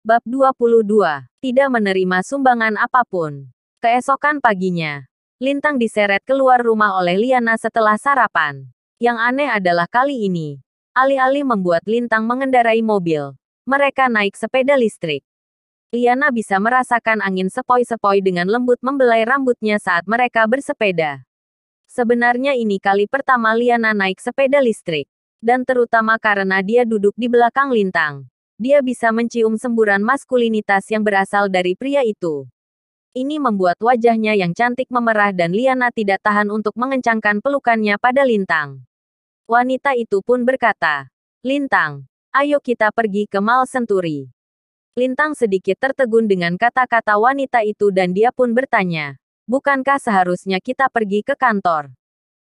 Bab 22. Tidak menerima sumbangan apapun. Keesokan paginya, Lintang diseret keluar rumah oleh Liana setelah sarapan. Yang aneh adalah kali ini, alih-alih membuat Lintang mengendarai mobil, mereka naik sepeda listrik. Liana bisa merasakan angin sepoi-sepoi dengan lembut membelai rambutnya saat mereka bersepeda. Sebenarnya ini kali pertama Liana naik sepeda listrik. Dan terutama karena dia duduk di belakang Lintang. Dia bisa mencium semburan maskulinitas yang berasal dari pria itu. Ini membuat wajahnya yang cantik memerah dan Liana tidak tahan untuk mengencangkan pelukannya pada Lintang. Wanita itu pun berkata, "Lintang, ayo kita pergi ke Mall Century." Lintang sedikit tertegun dengan kata-kata wanita itu dan dia pun bertanya, "Bukankah seharusnya kita pergi ke kantor?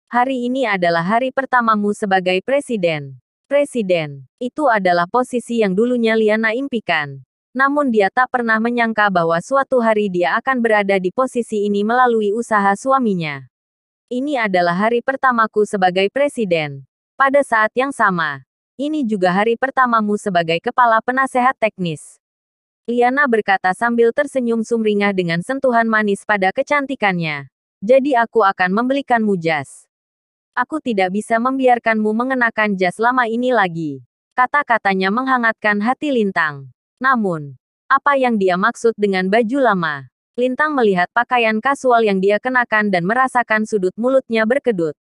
Hari ini adalah hari pertamamu sebagai presiden." Presiden, itu adalah posisi yang dulunya Liana impikan. Namun dia tak pernah menyangka bahwa suatu hari dia akan berada di posisi ini melalui usaha suaminya. Ini adalah hari pertamaku sebagai presiden. Pada saat yang sama, ini juga hari pertamamu sebagai kepala penasehat teknis. Liana berkata sambil tersenyum sumringah dengan sentuhan manis pada kecantikannya. Jadi aku akan membelikanmu jas. Aku tidak bisa membiarkanmu mengenakan jas lama ini lagi. Kata-katanya menghangatkan hati Lintang. Namun, apa yang dia maksud dengan baju lama? Lintang melihat pakaian kasual yang dia kenakan dan merasakan sudut mulutnya berkedut.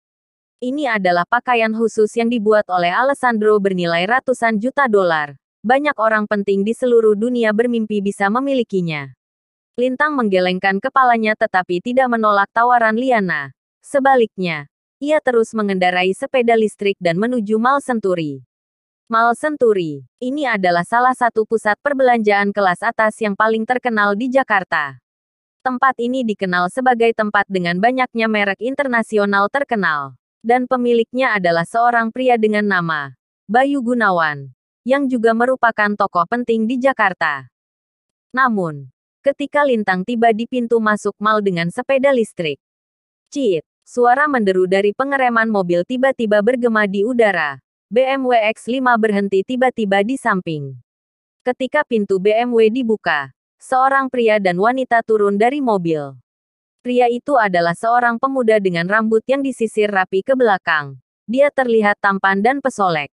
Ini adalah pakaian khusus yang dibuat oleh Alessandro bernilai ratusan juta dolar. Banyak orang penting di seluruh dunia bermimpi bisa memilikinya. Lintang menggelengkan kepalanya tetapi tidak menolak tawaran Liana. Sebaliknya, ia terus mengendarai sepeda listrik dan menuju Mall Century. Mall Century, ini adalah salah satu pusat perbelanjaan kelas atas yang paling terkenal di Jakarta. Tempat ini dikenal sebagai tempat dengan banyaknya merek internasional terkenal. Dan pemiliknya adalah seorang pria dengan nama Bayu Gunawan, yang juga merupakan tokoh penting di Jakarta. Namun, ketika Lintang tiba di pintu masuk mall dengan sepeda listrik, "Cit!" Suara menderu dari pengereman mobil tiba-tiba bergema di udara. BMW X5 berhenti tiba-tiba di samping. Ketika pintu BMW dibuka, seorang pria dan wanita turun dari mobil. Pria itu adalah seorang pemuda dengan rambut yang disisir rapi ke belakang. Dia terlihat tampan dan pesolek.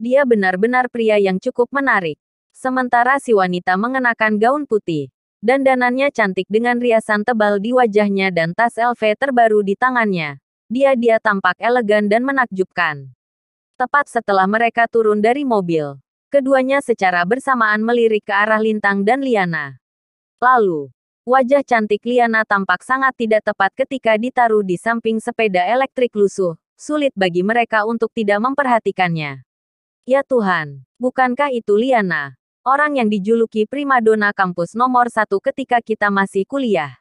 Dia benar-benar pria yang cukup menarik. Sementara si wanita mengenakan gaun putih. Dandanannya cantik dengan riasan tebal di wajahnya dan tas LV terbaru di tangannya. Dia tampak elegan dan menakjubkan. Tepat setelah mereka turun dari mobil, keduanya secara bersamaan melirik ke arah Lintang dan Liana. Lalu, wajah cantik Liana tampak sangat tidak tepat ketika ditaruh di samping sepeda elektrik lusuh. Sulit bagi mereka untuk tidak memperhatikannya. Ya Tuhan, bukankah itu Liana? Orang yang dijuluki primadona kampus nomor 1 ketika kita masih kuliah.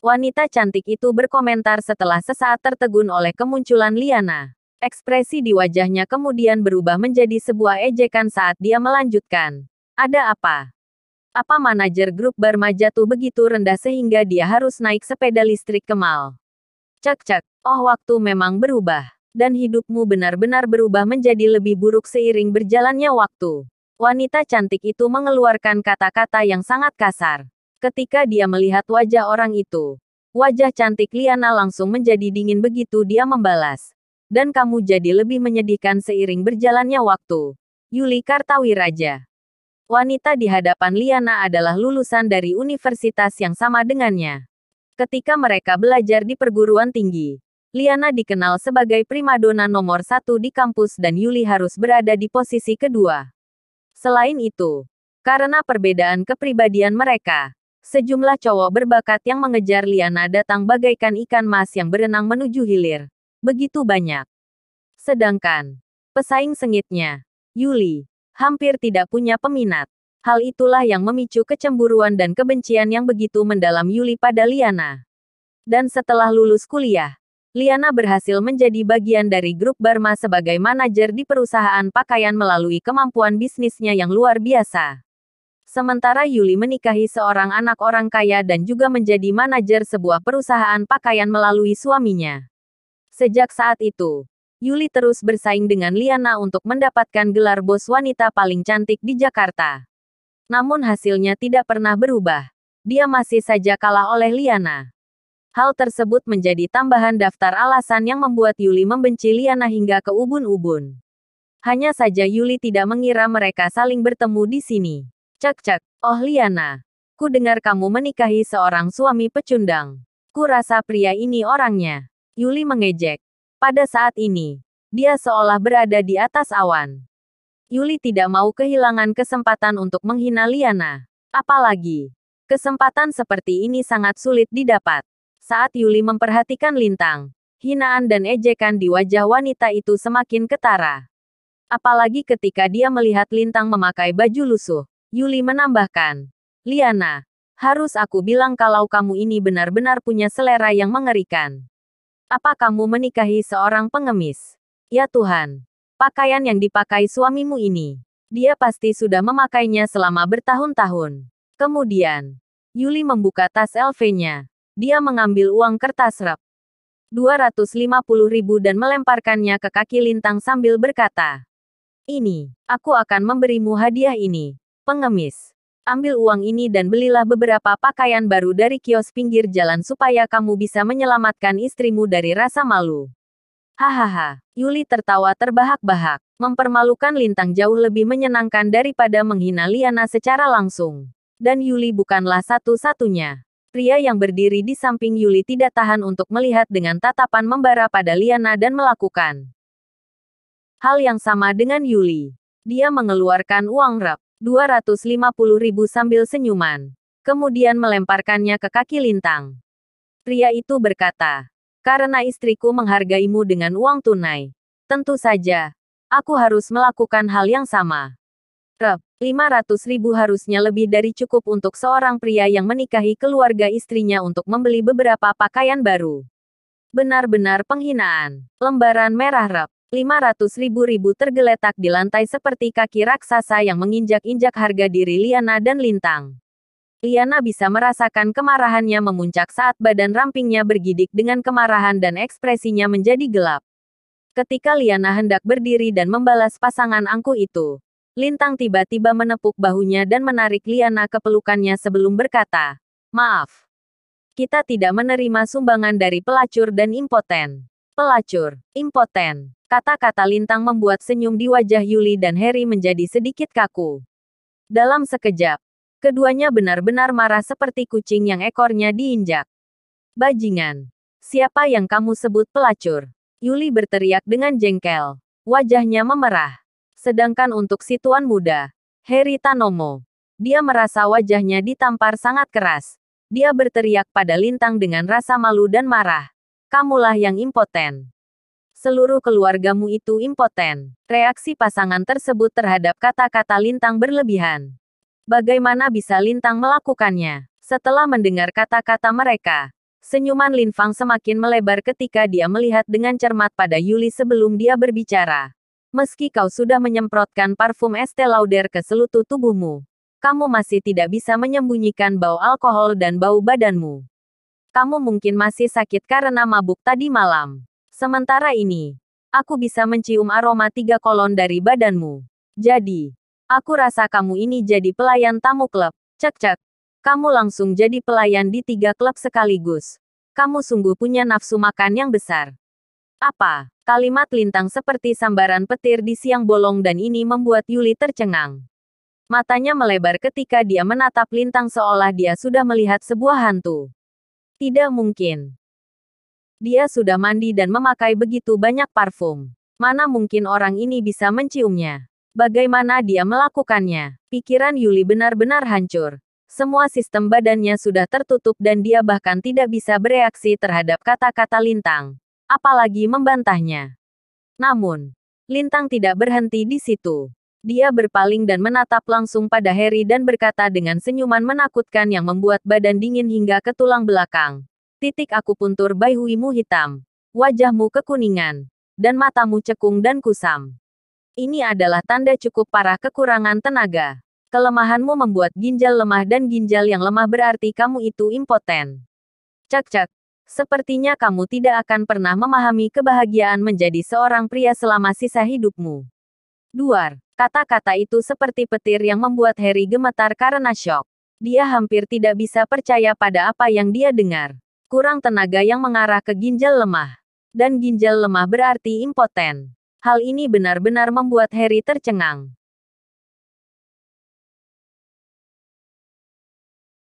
Wanita cantik itu berkomentar setelah sesaat tertegun oleh kemunculan Liana. Ekspresi di wajahnya kemudian berubah menjadi sebuah ejekan saat dia melanjutkan. "Ada apa? Apa manajer grup Barma jatuh begitu rendah sehingga dia harus naik sepeda listrik ke mall?" Cek. Oh, waktu memang berubah. Dan hidupmu benar-benar berubah menjadi lebih buruk seiring berjalannya waktu. Wanita cantik itu mengeluarkan kata-kata yang sangat kasar. Ketika dia melihat wajah orang itu, wajah cantik Liana langsung menjadi dingin begitu dia membalas. "Dan kamu jadi lebih menyedihkan seiring berjalannya waktu." Yuli Kartawiraja. Wanita di hadapan Liana adalah lulusan dari universitas yang sama dengannya. Ketika mereka belajar di perguruan tinggi, Liana dikenal sebagai primadona nomor 1 di kampus dan Yuli harus berada di posisi kedua. Selain itu, karena perbedaan kepribadian mereka, sejumlah cowok berbakat yang mengejar Liana datang bagaikan ikan mas yang berenang menuju hilir. Begitu banyak. Sedangkan, pesaing sengitnya, Yuli, hampir tidak punya peminat. Hal itulah yang memicu kecemburuan dan kebencian yang begitu mendalam Yuli pada Liana. Dan setelah lulus kuliah, Liana berhasil menjadi bagian dari grup Barma sebagai manajer di perusahaan pakaian melalui kemampuan bisnisnya yang luar biasa. Sementara Yuli menikahi seorang anak orang kaya dan juga menjadi manajer sebuah perusahaan pakaian melalui suaminya. Sejak saat itu, Yuli terus bersaing dengan Liana untuk mendapatkan gelar bos wanita paling cantik di Jakarta. Namun hasilnya tidak pernah berubah. Dia masih saja kalah oleh Liana. Hal tersebut menjadi tambahan daftar alasan yang membuat Yuli membenci Liana hingga ke ubun-ubun. Hanya saja Yuli tidak mengira mereka saling bertemu di sini. Cek-cek, oh Liana. Ku dengar kamu menikahi seorang suami pecundang. Ku rasa pria ini orangnya. Yuli mengejek. Pada saat ini, dia seolah berada di atas awan. Yuli tidak mau kehilangan kesempatan untuk menghina Liana. Apalagi, kesempatan seperti ini sangat sulit didapat. Saat Yuli memperhatikan Lintang, hinaan dan ejekan di wajah wanita itu semakin ketara. Apalagi ketika dia melihat Lintang memakai baju lusuh. Yuli menambahkan, Liana, harus aku bilang kalau kamu ini benar-benar punya selera yang mengerikan. Apa kamu menikahi seorang pengemis? Ya Tuhan, pakaian yang dipakai suamimu ini. Dia pasti sudah memakainya selama bertahun-tahun. Kemudian, Yuli membuka tas LV-nya. Dia mengambil uang kertas rep. 250.000 dan melemparkannya ke kaki Lintang sambil berkata, ini, aku akan memberimu hadiah ini, pengemis. Ambil uang ini dan belilah beberapa pakaian baru dari kios pinggir jalan supaya kamu bisa menyelamatkan istrimu dari rasa malu. Hahaha, Yuli tertawa terbahak-bahak. Mempermalukan Lintang jauh lebih menyenangkan daripada menghina Liana secara langsung. Dan Yuli bukanlah satu-satunya. Pria yang berdiri di samping Yuli tidak tahan untuk melihat dengan tatapan membara pada Liana dan melakukan hal yang sama dengan Yuli. Dia mengeluarkan uang rep. 250.000 sambil senyuman. Kemudian melemparkannya ke kaki Lintang. Pria itu berkata, karena istriku menghargaimu dengan uang tunai. Tentu saja, aku harus melakukan hal yang sama. Rep, 500.000 harusnya lebih dari cukup untuk seorang pria yang menikahi keluarga istrinya untuk membeli beberapa pakaian baru. Benar-benar penghinaan. Lembaran merah rep. 500.000 tergeletak di lantai seperti kaki raksasa yang menginjak-injak harga diri Liana dan Lintang. Liana bisa merasakan kemarahannya memuncak saat badan rampingnya bergidik dengan kemarahan dan ekspresinya menjadi gelap. Ketika Liana hendak berdiri dan membalas pasangan angkuh itu, Lintang tiba-tiba menepuk bahunya dan menarik Liana ke pelukannya sebelum berkata, maaf. Kita tidak menerima sumbangan dari pelacur dan impoten. Pelacur, impoten. Kata-kata Lintang membuat senyum di wajah Yuli dan Harry menjadi sedikit kaku. Dalam sekejap, keduanya benar-benar marah seperti kucing yang ekornya diinjak. Bajingan. Siapa yang kamu sebut pelacur? Yuli berteriak dengan jengkel. Wajahnya memerah. Sedangkan untuk si tuan muda, Harry Tanomo, dia merasa wajahnya ditampar sangat keras. Dia berteriak pada Lintang dengan rasa malu dan marah. Kamulah yang impoten. Seluruh keluargamu itu impoten. Reaksi pasangan tersebut terhadap kata-kata Lintang berlebihan. Bagaimana bisa Lintang melakukannya? Setelah mendengar kata-kata mereka, senyuman Lin Fang semakin melebar ketika dia melihat dengan cermat pada Yuli sebelum dia berbicara. Meski kau sudah menyemprotkan parfum Estée Lauder ke seluruh tubuhmu, kamu masih tidak bisa menyembunyikan bau alkohol dan bau badanmu. Kamu mungkin masih sakit karena mabuk tadi malam. Sementara ini, aku bisa mencium aroma 3 kolon dari badanmu. Jadi, aku rasa kamu ini jadi pelayan tamu klub. Cek-cek. Kamu langsung jadi pelayan di 3 klub sekaligus. Kamu sungguh punya nafsu makan yang besar. Apa? Kalimat Lintang seperti sambaran petir di siang bolong dan ini membuat Yuli tercengang. Matanya melebar ketika dia menatap Lintang seolah dia sudah melihat sebuah hantu. Tidak mungkin. Dia sudah mandi dan memakai begitu banyak parfum. Mana mungkin orang ini bisa menciumnya? Bagaimana dia melakukannya? Pikiran Yuli benar-benar hancur. Semua sistem badannya sudah tertutup dan dia bahkan tidak bisa bereaksi terhadap kata-kata Lintang. Apalagi membantahnya. Namun, Lintang tidak berhenti di situ. Dia berpaling dan menatap langsung pada Harry dan berkata dengan senyuman menakutkan yang membuat badan dingin hingga ke tulang belakang. Titik akupuntur baihuimu hitam. Wajahmu kekuningan. Dan matamu cekung dan kusam. Ini adalah tanda cukup parah kekurangan tenaga. Kelemahanmu membuat ginjal lemah dan ginjal yang lemah berarti kamu itu impoten. Cek-cek. Sepertinya kamu tidak akan pernah memahami kebahagiaan menjadi seorang pria selama sisa hidupmu. Duar. Kata-kata itu seperti petir yang membuat Harry gemetar karena syok. Dia hampir tidak bisa percaya pada apa yang dia dengar. Kurang tenaga yang mengarah ke ginjal lemah. Dan ginjal lemah berarti impoten. Hal ini benar-benar membuat Harry tercengang.